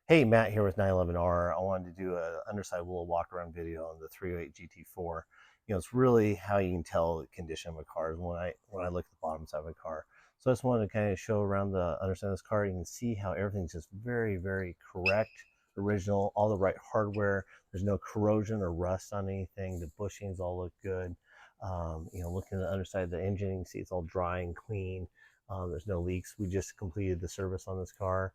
Hey, Matt here with 911R. I wanted to do a underside little walk around video on the 308 GT4. It's really how you can tell the condition of a car when I look at the bottom side of a car. So I just wanted to kind of show around the underside of this car. You can see how everything's just very, very correct, original, all the right hardware. There's no corrosion or rust on anything. The bushings all look good. Looking at the underside of the engine, you can see it's all dry and clean. There's no leaks. We just completed the service on this car.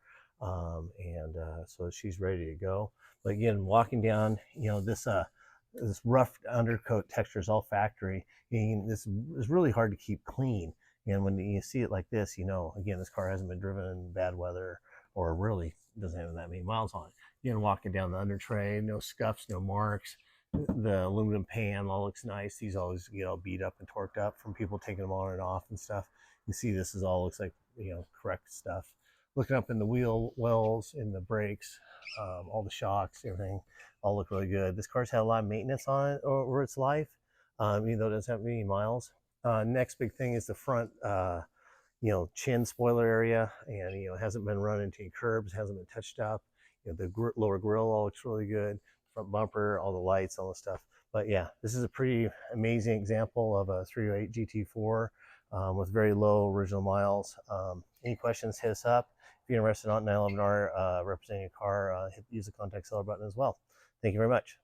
So she's ready to go. But again, walking down, this rough undercoat texture is all factory. This is really hard to keep clean. And when you see it like this, again, this car hasn't been driven in bad weather or really doesn't have that many miles on it. Again, walking down the under tray, no scuffs, no marks. The aluminum pan all looks nice. These always get all beat up and torqued up from people taking them on and off and stuff. You see this is all looks like, correct stuff. Looking up in the wheel wells, in the brakes, all the shocks, everything, all look really good. This car's had a lot of maintenance on it over its life, even though it doesn't have many miles. Next big thing is the front, chin spoiler area, and it hasn't been run into any curbs, hasn't been touched up. The lower grille all looks really good. Front bumper, all the lights, all the stuff. But yeah, this is a pretty amazing example of a 308 GT4 with very low original miles. Any questions, hit us up. If you're interested in 911R representing a car, use the contact seller button as well. Thank you very much.